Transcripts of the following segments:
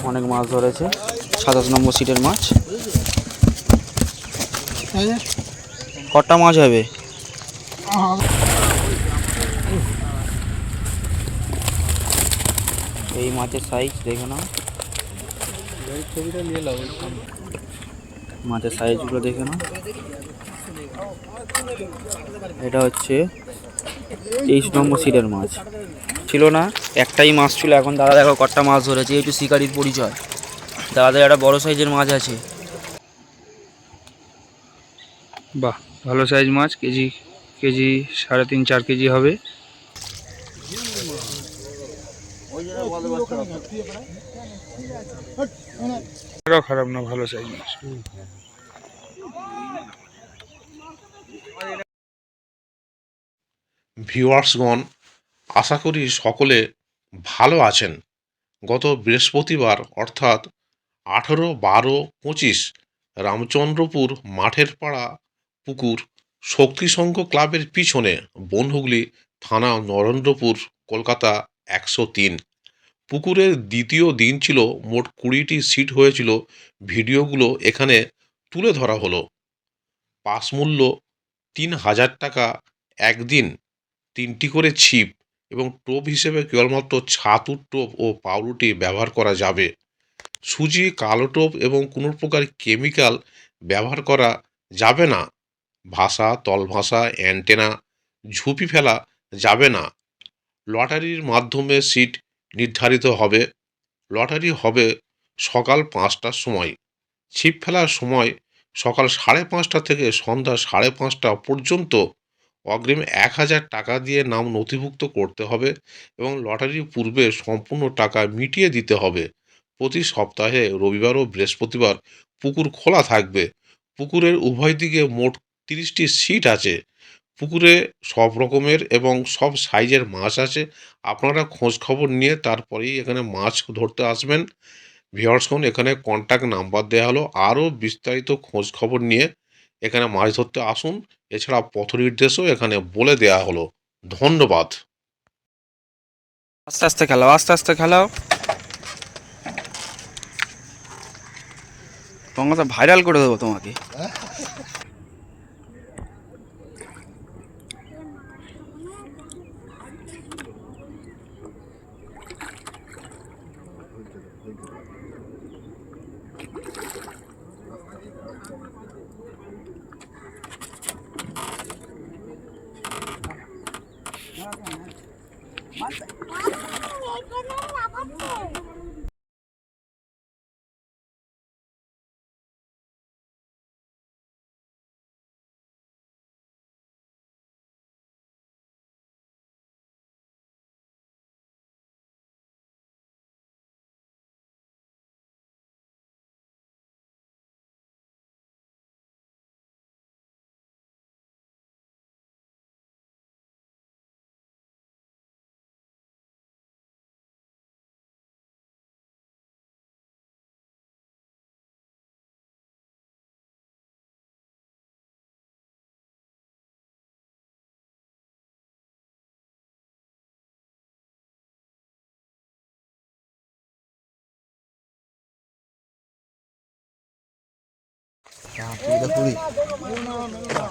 অনেক মাছ ধরেছে, 27 নম্বর সিটের মাছ। কটা মাছ হবে? এই মাছের সাইজ দেখে নাও, মাছের সাইজগুলো দেখে নাও। এটা হচ্ছে 23 নম্বর সিটের মাছ। ছিল না, একটাই মাছ ছিল, এখন দাদা দেখো কটা মাছ ধরেছে। একটু শিকারির পরিচয়। দাদা একটা বড় সাইজের মাছ আছে। বাহ, ভালো সাইজ মাছ, কেজি 3.5-4 কেজি হবে। খারাপ না, ভালো সাইজ মাছ। ভিউয়ার্সগণ, আশা করি সকলে ভালো আছেন। গত বৃহস্পতিবার অর্থাৎ 18-12-25 রামচন্দ্রপুর মাঠের পাড়া পুকুর শক্তিসংঘ ক্লাবের পিছনে বনহুগলি থানা নরেন্দ্রপুর কলকাতা 103 পুকুরের দ্বিতীয় দিন ছিল। মোট 20টি সিট হয়েছিল। ভিডিওগুলো এখানে তুলে ধরা হলো। পাস মূল্য 3000 টাকা। একদিন 3টি করে ছিপ এবং টোপ হিসেবে কেবলমাত্র ছাতুর টোপ ও পাউরুটি ব্যবহার করা যাবে। সুজি, কালো টোপ এবং কোনো প্রকার কেমিক্যাল ব্যবহার করা যাবে না। ভাষা, তলভাষা, অ্যান্টেনা, ঝুপি ফেলা যাবে না। লটারির মাধ্যমে সিট নির্ধারিত হবে। লটারি হবে সকাল 5টার সময়। ছিপ ফেলার সময় সকাল 5:30 থেকে সন্ধ্যা 5:30 পর্যন্ত। অগ্রিম 1000 টাকা দিয়ে নাম নথিভুক্ত করতে হবে এবং লটারির পূর্বে সম্পূর্ণ টাকা মিটিয়ে দিতে হবে। প্রতি সপ্তাহে রবিবার ও বৃহস্পতিবার পুকুর খোলা থাকবে। পুকুরের উভয় দিকে মোট 30টি সিট আছে। পুকুরে সব রকমের এবং সব সাইজের মাছ আছে। আপনারা খোঁজ খবর নিয়ে তারপরেই এখানে মাছ ধরতে আসবেন। ভিউয়ার্সগণ, এখানে কন্ট্যাক্ট নাম্বার দেওয়া হলো। আরও বিস্তারিত খোঁজ খবর নিয়ে এখানে মাছ ধরতে আসুন। এছাড়া পথ নির্দেশও এখানে বলে দেওয়া হলো। ধন্যবাদ। আস্তে আস্তে খেলাও, আস্তে আস্তে খেলাও, তোমাকে ভাইরাল করে দেবো তোমাকে।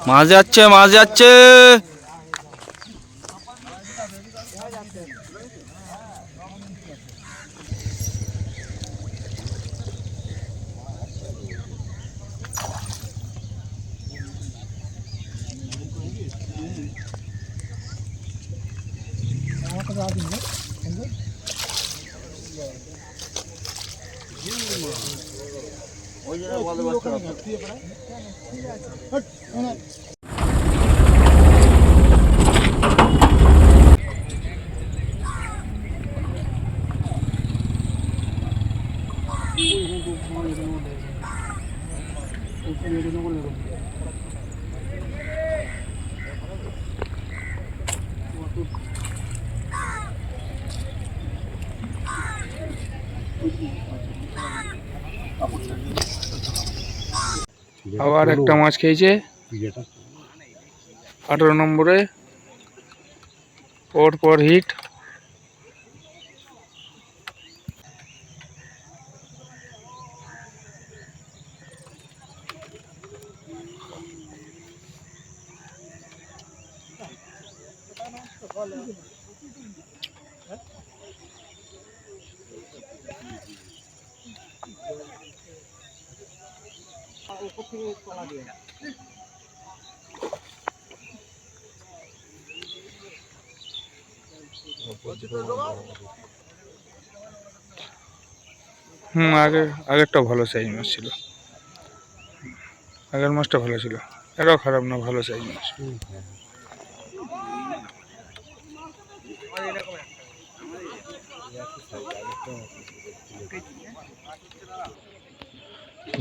মাছ যাচ্ছে, মাছ যাচ্ছে। আবার একটা মাছ খেয়েছে 18 নম্বরে, পর পর হিট। আগেরটা ভালো সাইজ মাছ ছিল, আগের মাছটা ভালো ছিল, এটাও খারাপ না, ভালো সাইজ মাছ।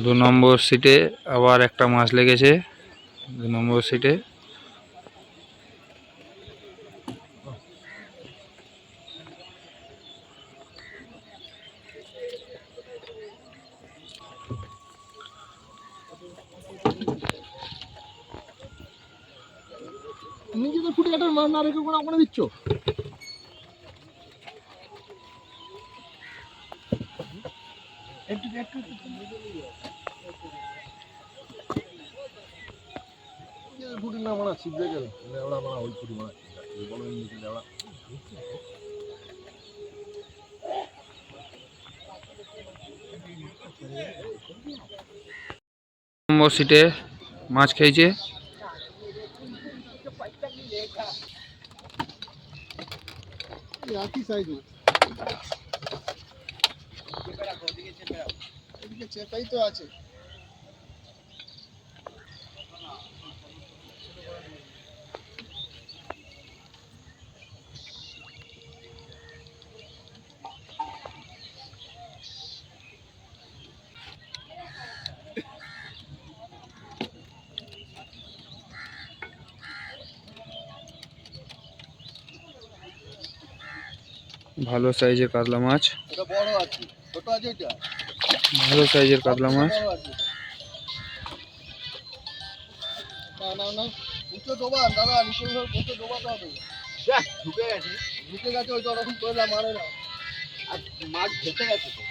দু নম্বর সিটে আবার একটা মাছ লেগেছে, 2 নম্বর সিটে। তুমি যদি ফুটে একটা না রেখে কোনো আপনারা দিচ্ছ একটু ফুটি না মারা ছিপে গেল লেওড়া মারা ওই ফুটি মারা বলো নিচে লেওড়া নম্বর সিটে মাছ খেয়েছে, একই সাইজ এদিকে চেতাই তো আছে। ভালো সাইজের কাতলা মাছ, এটা বড় আছে ছোট আছে এটা ভালো সাইজের কাতলা মাছ। বড় আছে না না না নিচে ডোবা দাদা নিচে বসে ডোবাতে হবে ঢুকে গেছে ওইটা ওরকম করলাম মারে না আর মাছ ভেসে গেছে তো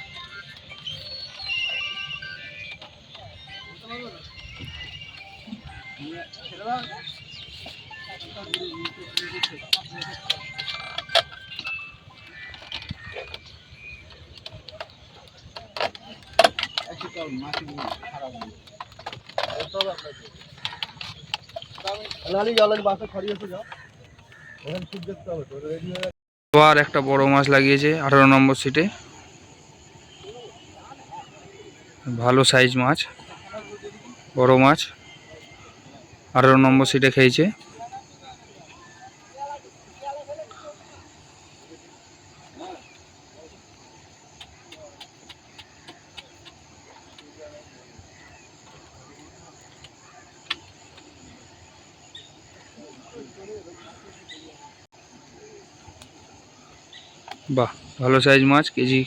আবার একটা বড় মাছ লাগিয়েছে 18 নম্বর সিটে, ভালো সাইজ মাছ, বড় মাছ 18 নম্বর সিটে খেয়েছে। বাহ, ভালো সাইজ মাছ, কেজি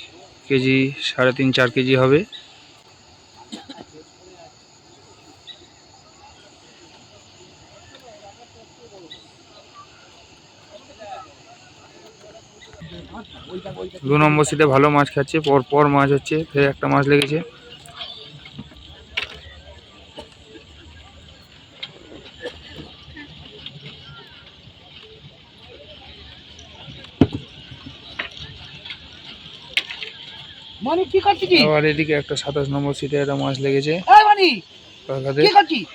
3.5-4 কেজি হবে। দু নম্বর সিটে ভালো মাছ খাচ্ছে, পর মাছ হচ্ছে, ফের একটা মাছ লেগেছে। মানি কি করছিস কি? আবার এদিকে একটা 27 নম্বর সিটে একটা মাছ লেগেছে, এই মানি কাকাদের। কি করছিস?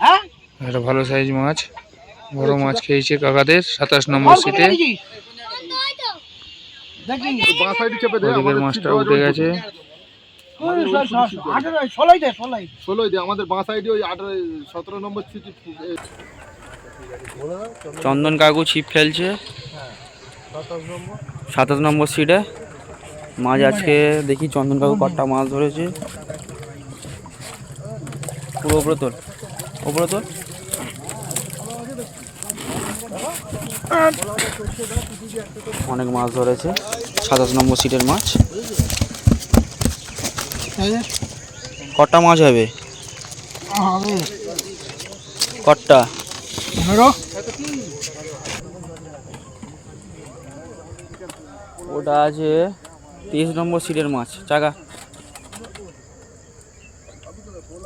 হ্যাঁ? একটা ভালো সাইজ মাছ, বড় মাছ খেয়েছে কাকাদের 27 নম্বর ফোন করে সিটে। দিয়েছিস? দেখি বাঁ সাইডে চেপে দে ওদিকের মাছটা উঠে গেছে। 16 দে 16 16 দে আমাদের বাঁ সাইডে ওই 17 নম্বর সিটি চন্দন কাকু ছিপ ফেলছে 27 নম্বর সিটে মাছ। আজকে দেখি চন্দন কাকু কটা মাছ ধরেছে। পুরো ওপরে তোল, ওপরে তোল। অনেক মাছ ধরেছে 27 নম্বর সিটের মাছ। কটা মাছ হবে? কটা? 15 ওটা আছে 23 নম্বর সিটের মাছ। চাকা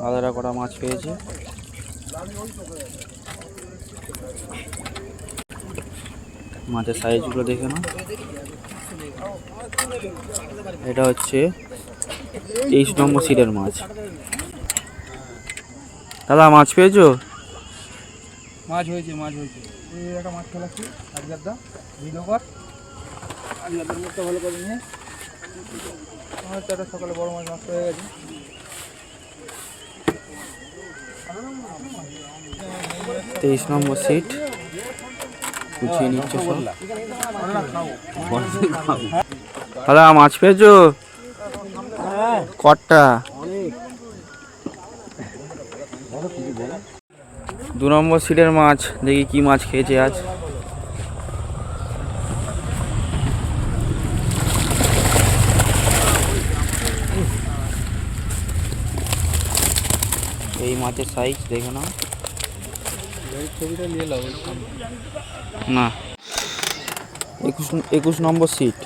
দাদারা কটা মাছ পেয়েছে। মাছের সাইজগুলো দেখে নাও। এটা হচ্ছে 23 নম্বর সিটের মাছ। দাদা মাছ পেয়েছো? মাছ হয়েছে এই একটা মাছ খেলাচ্ছি আজগাদা ভিডিও কর আজগাদার মুখটা ভালো করে নিয়ে আমার তো একটা সকালে বড় মাছ নষ্ট হয়ে গেছে। 23 নম্বর সিট গুছিয়ে নিচ্ছে সব। দাদা মাছ পেয়েছো? কটা? 2 নম্বর সিটের মাছ। দেখি কি মাছ খেয়েছে আজ। এই মাছের সাইজ দেখে নাও। ছবিটা নিয়ে নাও না 21 নম্বর সিট।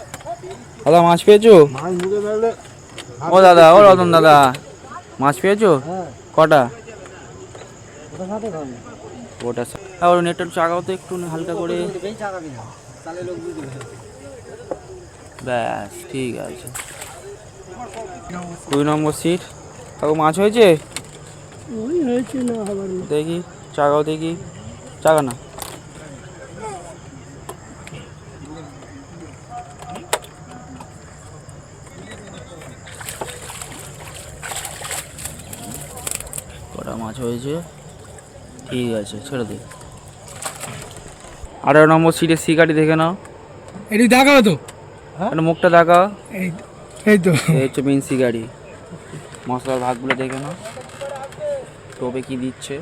দাদা মাছ পেয়েছো? ও দাদা, ও রতন দাদা, মাছ পেয়েছো? কটা? ওটা ওর নেটটা চাগাও তো একটু হালকা করে। ব্যাস ঠিক আছে। 2 নম্বর সিট। কাকু মাছ হয়েছে? দেখি চাগাও, দেখি চাগা না। কটা মাছ হয়েছে? ঠিক আছে, ছেড়ে দে। 18 নম্বর সিটের শিকারি দেখে নাও। এটি দেখাও তো। একটা মুখটা দেখাও। এই তো এই হচ্ছে মেন শিকারি। মশলার ভাগগুলো দেখে নাও। টোপে কি দিচ্ছে?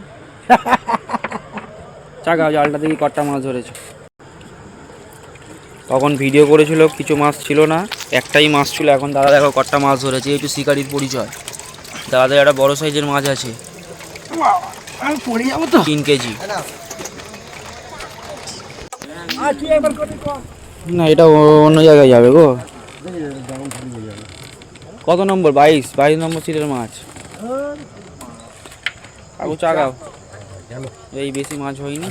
চাগাও জালটা দেখি কটা মাছ ধরেছে। তখন ভিডিও করেছিল, কিছু মাছ ছিল না, একটাই মাছ ছিল। এখন দাদা দেখো কটা মাছ ধরেছে। একটু শিকারির পরিচয়। দাদা একটা বড় সাইজের মাছ আছে, আমি পড়ে যাবো তো। 3 কেজি। না এটা অন্য জায়গায় যাবে গো। কত নম্বর? 22 নম্বর সিটের মাছ। আগু চাগাও। এই বেশি মাছ হয়নি,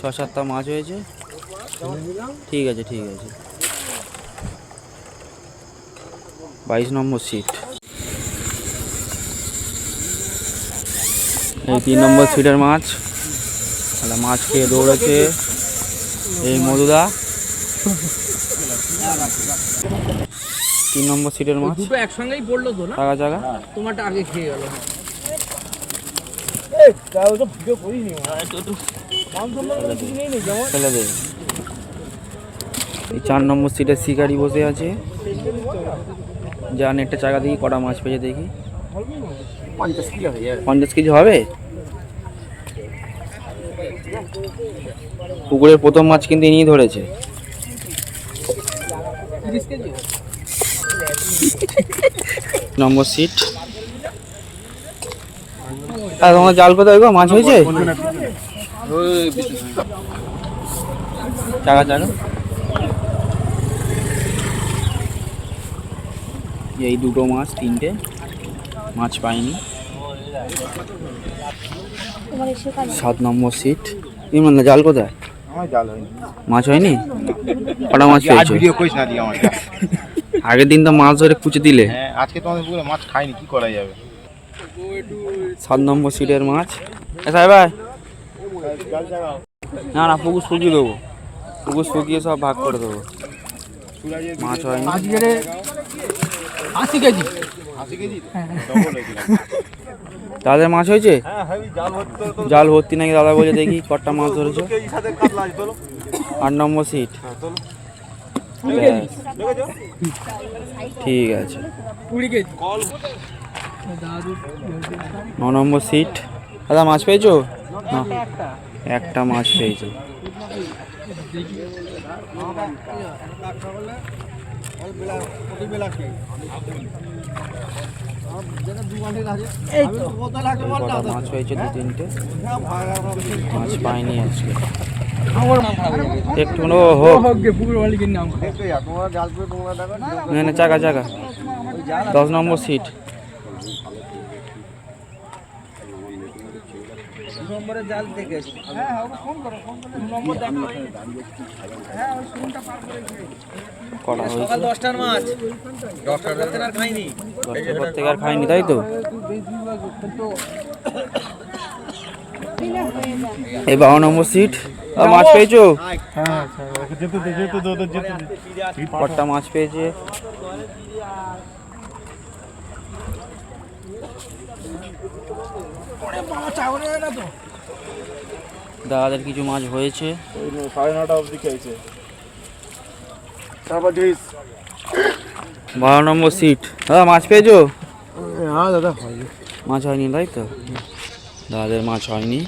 6-7টা মাছ হয়েছে। ঠিক আছে ঠিক আছে। 22 নম্বর সিট। এই 3 নম্বর সিটের মাছ। মাছ খেয়ে দৌড়েছে এই মধুদা। 3 নম্বর সিটের মাছ। দুটো একসঙ্গেই পড়লো তো না? চাগা চাগা। তোমারটা আগে খেয়ে গেল। ফেলে দে। এই 4 নম্বর সিটের শিকারি বসে আছে। যা নেটটা চাকা দেখি কটা মাছ পেয়েছে দেখি। 50 কেজি হবে। পুকুরের প্রথম মাছ কিন্তু ইনিই ধরেছে। 30 কেজি নম্বর সিট। আর তোমার জাল কোথায় গো? মাছ হয়েছে? চাকা চাকা। এই দুটো মাছ, 3টে মাছ পাইনি। 7 নম্বর সিট। ইমন না জাল কোথায়? মাছ হয়নি। কটা মাছ পেয়েছো? আগের দিন তো মাছ ধরে কুচে দিলে। আজকে তোমাদের পুরো মাছ খাইনি, কি করা যাবে? 7 নম্বর সিটের মাছ। সাহেব ভাই, না না পুকুর শুকিয়ে দেবো। পুকুর শুকিয়ে সব ভাগ করে দেবো। মাছ হয়নি। আজকে 80 কেজি। দাদার মাছ হয়েছে? জাল ভর্তি নাকি দাদা বলে। দেখি কটা মাছ ধরেছে। 8 নম্বর সিট। ঠিক আছে। 20 কেজি। 9 নম্বর সিট। দাদা মাছ পেয়েছো? না, একটা মাছ পেয়েছে। এই তো কটা মাছ হয়েছে? 2-3টে মাছ পাইনি আজকে। একটু হোক। পুকুর মালিকের নাম। না না চাকা চাকা। 10 নম্বর সিট। নম্বরের জাল দেখেছি। হ্যাঁ ওকে ফোন করো, ফোন করে নম্বর দেখো। হ্যাঁ ওই শুরুটা পার করে গিয়ে কটা হয়েছে? সকাল 10টার মাছ 10টার পর থেকে আর খাইনি। 10টার পর থেকে আর খাইনি, তাই তো? এই 52 নম্বর সিট মাছ পেয়েছো? কটা মাছ পেয়েছে? দাদাদের কিছু মাছ হয়েছে। 9:30 অবধি খেয়েছে। 12 নম্বর সিট দাদা মাছ পেয়েছো? হ্যাঁ দাদা মাছ হয়নি, তাই তো? দাদাদের মাছ হয়নি।